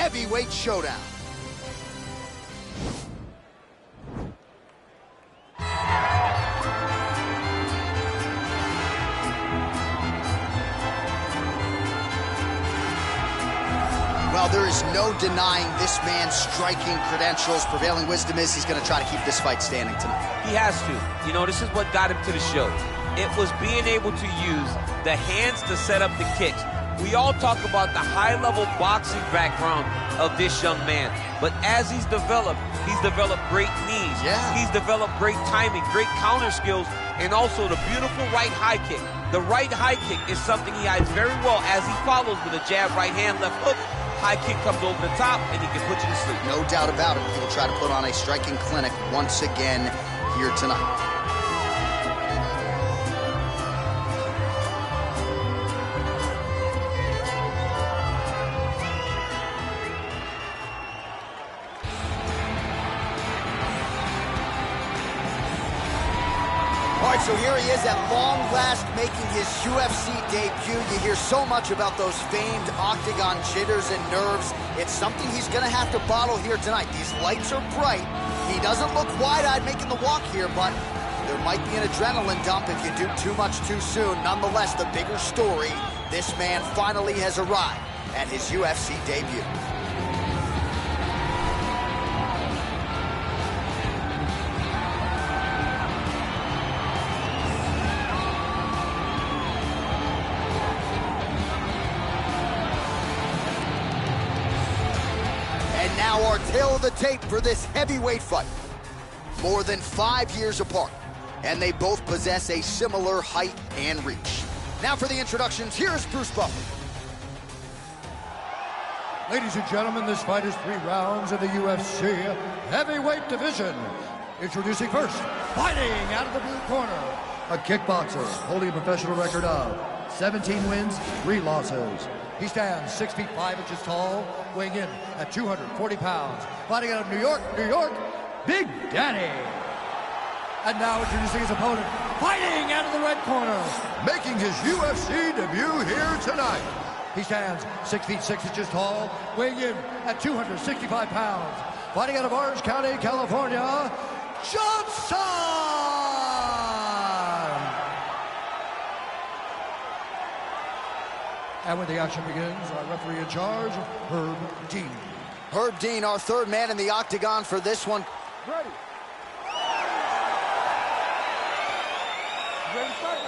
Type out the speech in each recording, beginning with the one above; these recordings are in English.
heavyweight showdown. Well, there is no denying this man's striking credentials. Prevailing wisdom is he's going to try to keep this fight standing tonight. He has to. You know, this is what got him to the show. It was being able to use the hands to set up the kicks. We all talk about the high-level boxing background of this young man. But as he's developed great knees. Yeah. He's developed great timing, great counter skills, and also the beautiful right high kick. The right high kick is something he hides very well as he follows with a jab, right hand, left hook. High kick comes over the top, and he can put you to sleep. No doubt about it. He will try to put on a striking clinic once again here tonight. All right, so here he is at long last making his UFC debut. You hear so much about those famed octagon jitters and nerves. It's something he's going to have to bottle here tonight. These lights are bright. He doesn't look wide-eyed making the walk here, but there might be an adrenaline dump if you do too much too soon. Nonetheless, the bigger story, this man finally has arrived at his UFC debut. Now our tale of the tape for this heavyweight fight. More than 5 years apart, and they both possess a similar height and reach. Now for the introductions, here's Bruce Buffer. Ladies and gentlemen, this fight is 3 rounds in the UFC heavyweight division. Introducing first, fighting out of the blue corner, a kickboxer holding a professional record of 17 wins, 3 losses. He stands 6 feet 5 inches tall, weighing in at 240 pounds. Fighting out of New York, Big Daddy. And now introducing his opponent, fighting out of the red corner, making his UFC debut here tonight. He stands 6 feet 6 inches tall, weighing in at 265 pounds. Fighting out of Orange County, California, Johnson! And when the action begins, our referee in charge, Herb Dean. Herb Dean, our third man in the octagon for this one. Ready. Ready, start.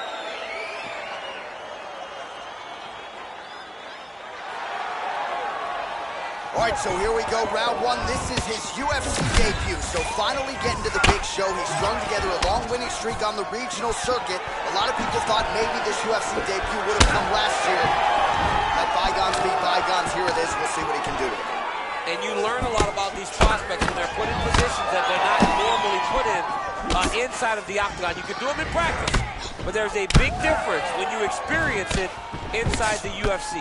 All right, so here we go, round 1. This is his UFC debut, so finally getting to the big show. He strung together a long winning streak on the regional circuit. A lot of people thought maybe this UFC debut would have come last year. Let bygones be bygones, here it is. We'll see what he can do with it. And you learn a lot about these prospects when they're put in positions that they're not normally put in inside of the octagon. You can do them in practice, but there's a big difference when you experience it inside the UFC.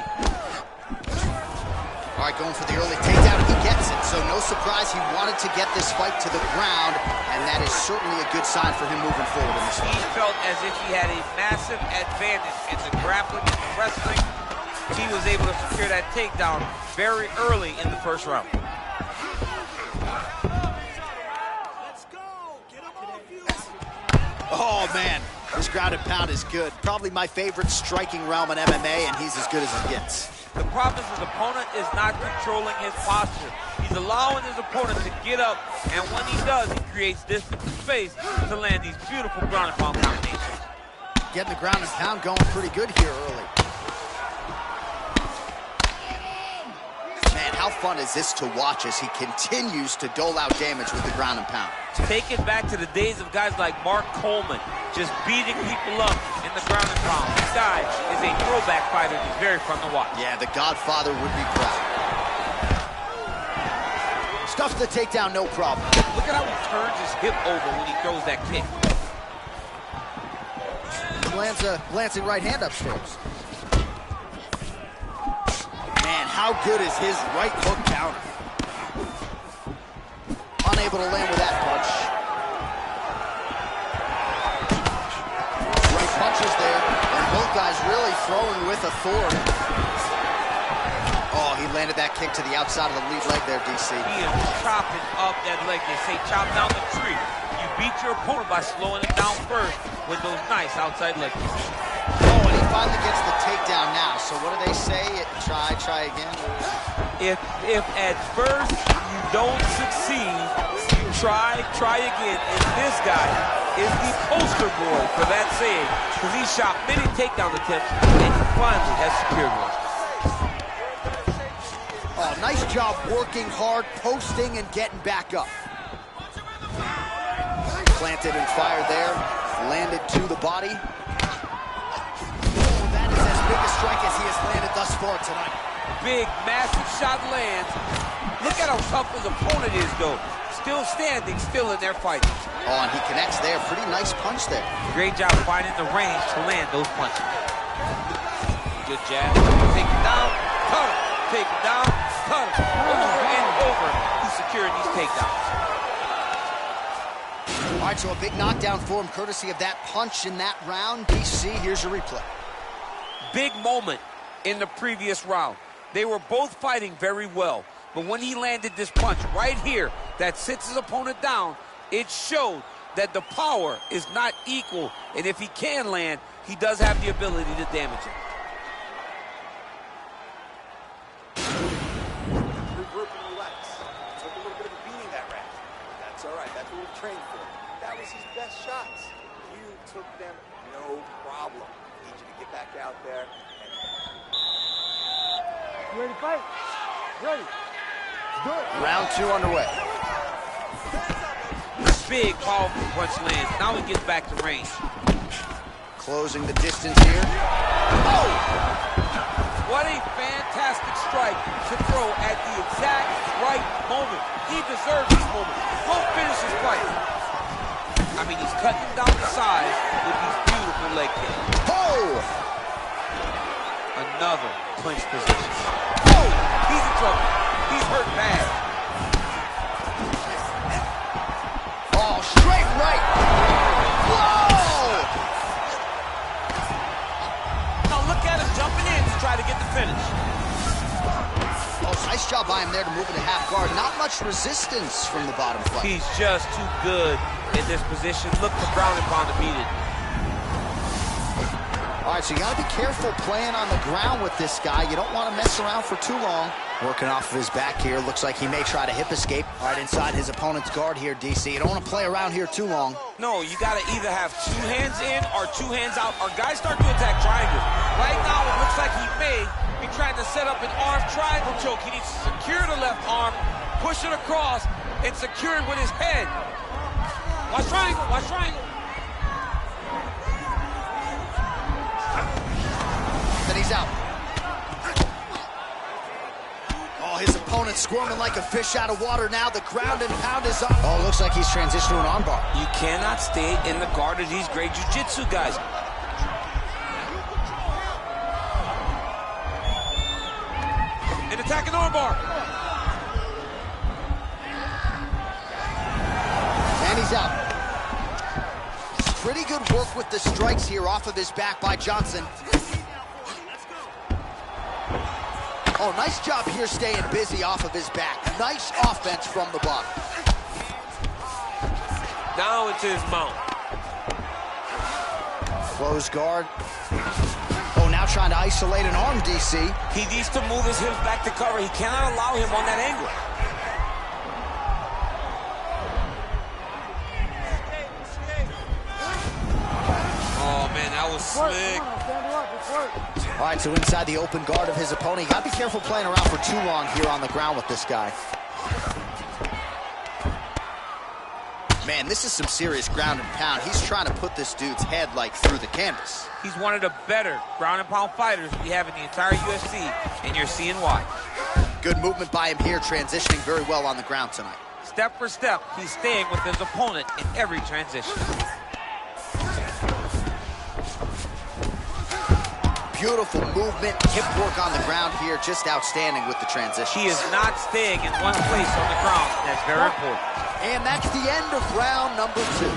All right, going for the early takedown. He gets it, so no surprise he wanted to get this fight to the ground, and that is certainly a good sign for him moving forward in this fight. He felt as if he had a massive advantage in the grappling and the wrestling. He was able to secure that takedown very early in the first round. Let's go! Get him off you! Oh, man, this ground and pound is good. Probably my favorite striking realm in MMA, and he's as good as it gets. The problem is his opponent is not controlling his posture. He's allowing his opponent to get up, and when he does, he creates distance and space to land these beautiful ground and pound combinations. Getting the ground and pound going pretty good here early. Man, how fun is this to watch as he continues to dole out damage with the ground and pound? Take it back to the days of guys like Mark Coleman, just beating people up in the ground and pound. This guy is a throwback fighter. He's very fun to watch. Yeah, the Godfather would be proud. Stuffs the takedown, no problem. Look at how he turns his hip over when he throws that kick. He lands a glancing right hand upstairs. Man, how good is his right hook counter? Unable to land with that punch. Right punches there, and both guys really throwing with authority. Oh, he landed that kick to the outside of the lead leg there, DC. He is chopping up that leg. They say chop down the tree. You beat your opponent by slowing him down first with those nice outside leg kicks. Oh, and he finally gets the takedown now. So what do they say? Try again? If at first you don't succeed, you try again. And this guy is the poster boy for that saying, because he shot many takedown attempts, and he finally has secured one. Oh, nice job working hard, posting, and getting back up. Planted and fired there. Landed to the body. Oh, that is as big a strike as he has landed thus far tonight. Big, massive shot lands. Look at how tough his opponent is, though. Still standing, still in there fighting. Oh, and he connects there. Pretty nice punch there. Great job finding the range to land those punches. Good jab. Take it down, cut him. Take it down, cut him. Over and over, he's securing these takedowns. All right, so a big knockdown for him, courtesy of that punch in that round. DC, here's your replay. Big moment in the previous round. They were both fighting very well, but when he landed this punch right here that sits his opponent down, it showed that the power is not equal, and if he can land, he does have the ability to damage it. Regroup and relax. Took a little bit of a beating that round. That's all right. That's what we've trained for. That was his best shots. You took them no problem. Need you to get back out there. You ready to fight? Ready. Good. Round 2 underway. Big, powerful punch lands. Now he gets back to range. Closing the distance here. Oh! What a fantastic strike to throw at the exact right moment. He deserves this moment. Go finish his fight. I mean, he's cutting him down the sides with these beautiful leg kicks. Oh! Another clinch position. Oh! He's in trouble. He's hurt bad. Oh, straight right. Whoa! Now look at him jumping in to try to get the finish. Oh, nice job by him there to move into half guard. Not much resistance from the bottom fight. He's just too good in this position. Look for ground and pound to beat it. All right, so you got to be careful playing on the ground with this guy. You don't want to mess around for too long. Working off of his back here. Looks like he may try to hip escape. All right, inside his opponent's guard here, DC. You don't want to play around here too long. No, you got to either have 2 hands in or 2 hands out, or guys start to attack triangles. Right now, it looks like he may be trying to set up an arm triangle choke. He needs to secure the left arm, push it across, and secure it with his head. Watch triangle, watch triangle. Then he's out. Oh, his opponent's squirming like a fish out of water now. The ground and pound is up. Oh, looks like he's transitioned to an armbar. You cannot stay in the guard of these great jiu-jitsu guys. An attacking armbar. And he's out. Pretty good work with the strikes here off of his back by Johnson. Oh, nice job here staying busy off of his back. Nice offense from the bottom. Now into his mount. Close guard. Oh, now trying to isolate an arm, DC. He needs to move his hips back to cover. He cannot allow him on that angle. Oh, man, that was slick. All right, so inside the open guard of his opponent. You got to be careful playing around for too long here on the ground with this guy. Man, this is some serious ground and pound. He's trying to put this dude's head, like, through the canvas. He's one of the better ground and pound fighters we have in the entire UFC, and you're seeing why. Good movement by him here, transitioning very well on the ground tonight. Step for step, he's staying with his opponent in every transition. Beautiful movement, hip work on the ground here, just outstanding with the transition. He is not staying in one place on the ground. That's very important. And that's the end of round number 2.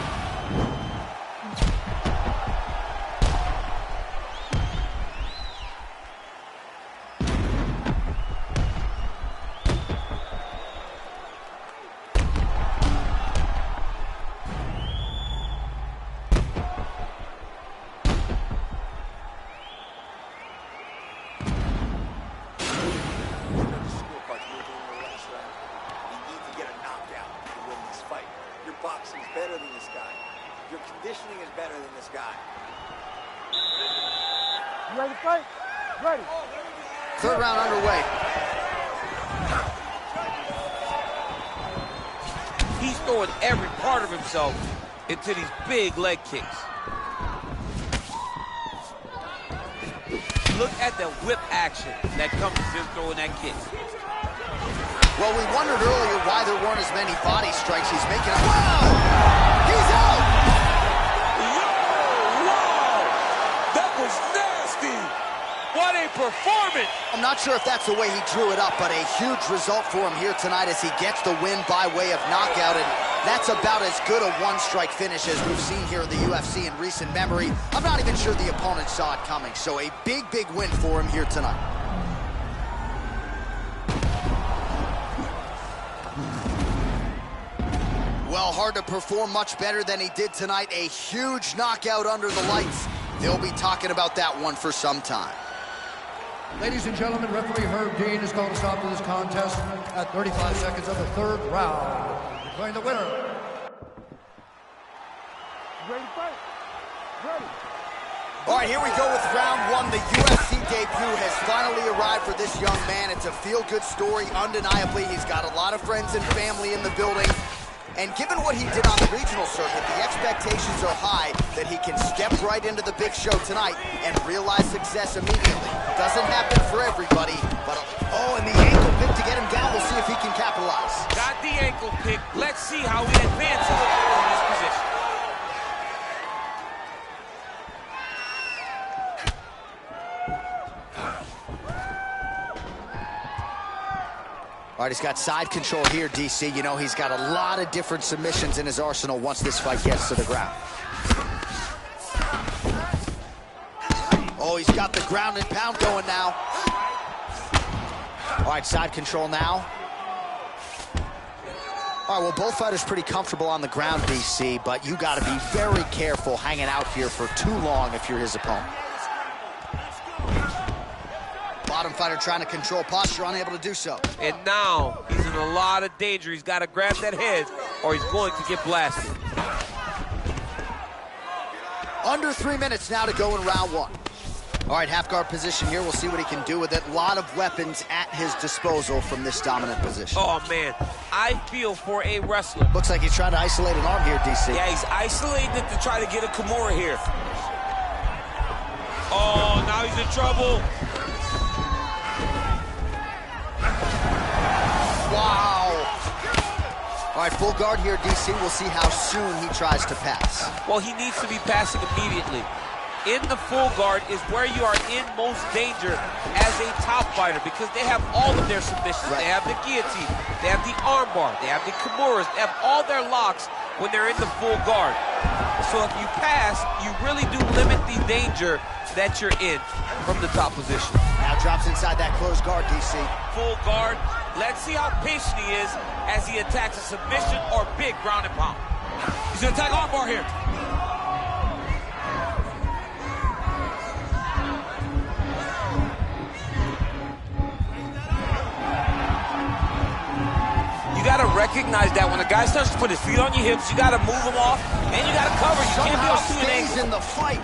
You ready to fight? Ready. Third round underway. He's throwing every part of himself into these big leg kicks. Look at the whip action that comes from him throwing that kick. Well, we wondered earlier why there weren't as many body strikes. He's making it. Wow! He's out! Wow! That was nasty! What a performance! I'm not sure if that's the way he drew it up, but a huge result for him here tonight as he gets the win by way of knockout, and that's about as good a one-strike finish as we've seen here in the UFC in recent memory. I'm not even sure the opponent saw it coming, so a big, big win for him here tonight. Well, hard to perform much better than he did tonight. A huge knockout under the lights. They'll be talking about that one for some time. Ladies and gentlemen, referee Herb Dean has called a stop to this contest at 35 seconds of the third round. Declaring the winner. You ready to fight? Ready. All right, here we go with round one. The UFC debut has finally arrived for this young man. It's a feel-good story, undeniably. He's got a lot of friends and family in the building. And given what he did on the regional circuit, the expectations are high that he can step right into the big show tonight and realize success immediately. Doesn't happen for everybody, but oh, and the ankle pick to get him down. We'll see if he can capitalize. Got the ankle pick. Let's see how he advances in this position. All right, he's got side control here, DC. You know, he's got a lot of different submissions in his arsenal once this fight gets to the ground. Oh, he's got the ground and pound going now. All right, side control now. All right, well, both fighters pretty comfortable on the ground, DC, but you got to be very careful hanging out here for too long if you're his opponent. Bottom fighter trying to control posture, unable to do so. And now he's in a lot of danger. He's got to grab that head or he's going to get blasted. Under 3 minutes now to go in round one. All right, half guard position here. We'll see what he can do with it. A lot of weapons at his disposal from this dominant position. Oh, man. I feel for a wrestler. Looks like he's trying to isolate an arm here, DC. Yeah, he's isolating it to try to get a Kimura here. Oh, now he's in trouble. Wow. All right, full guard here, DC. We'll see how soon he tries to pass. Well, he needs to be passing immediately. In the full guard is where you are in most danger as a top fighter because they have all of their submissions. Right. They have the guillotine, they have the armbar, they have the Kimuras, they have all their locks when they're in the full guard. So if you pass, you really do limit the danger that you're in from the top position. Now drops inside that closed guard, DC. Full guard. Let's see how patient he is as he attacks a submission or big ground and pound. He's gonna attack armbar here. You gotta recognize that when a guy starts to put his feet on your hips, you gotta move him off and you gotta cover. You can't be off to an stays angle. in the fight.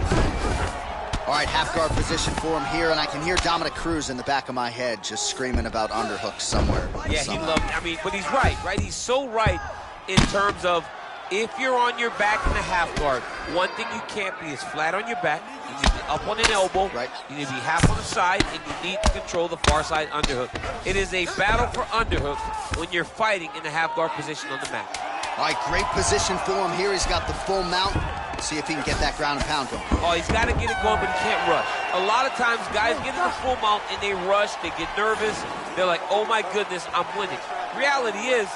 All right, half guard position for him here, and I can hear Dominic Cruz in the back of my head just screaming about underhooks somewhere. Yeah, he loved it. I mean, but he's right? He's so right in terms of if you're on your back in the half guard, one thing you can't be is flat on your back. You need to be up on an elbow. Right. You need to be half on the side, and you need to control the far side underhook. It is a battle for underhook when you're fighting in the half guard position on the mat. All right, great position for him here. He's got the full mount. See if he can get that ground and pound going. Oh, he's got to get it going, but he can't rush. A lot of times, guys get in the full mount and they rush, they get nervous. They're like, oh my goodness, I'm winning. Reality is,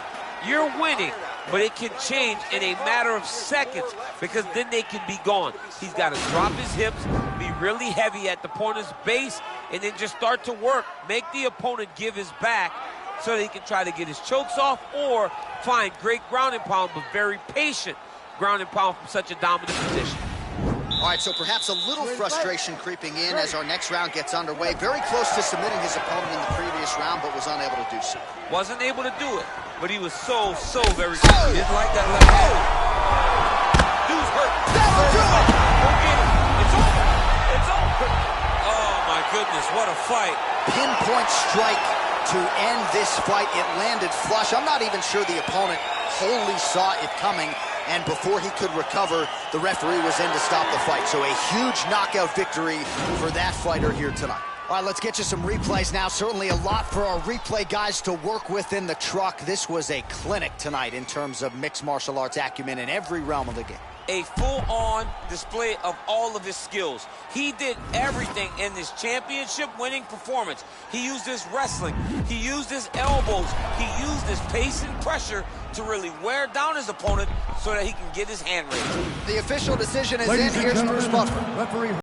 you're winning, but it can change in a matter of seconds because then they can be gone. He's got to drop his hips, be really heavy at the opponent's base, and then just start to work. Make the opponent give his back so that he can try to get his chokes off or find great ground and pound, but very patient ground and pound from such a dominant position. All right, so perhaps a little frustration creeping in as our next round gets underway. Very close to submitting his opponent in the previous round, but was unable to do so. Wasn't able to do it, but he was so very good. He didn't like that left hand. Dude's hurt. That'll do it! Go get him. It's over. It's over. Oh, goodness, what a fight. Pinpoint strike to end this fight. It landed flush. I'm not even sure the opponent wholly saw it coming, and before he could recover, the referee was in to stop the fight. So a huge knockout victory for that fighter here tonight. All right, let's get you some replays now. Certainly a lot for our replay guys to work with in the truck. This was a clinic tonight in terms of mixed martial arts acumen in every realm of the game. A full-on display of all of his skills. He did everything in this championship-winning performance. He used his wrestling. He used his elbows. He used his pace and pressure to really wear down his opponent so that he can get his hand raised. The official decision is Ladies in. and Here's gentlemen, Bruce Buffer. referee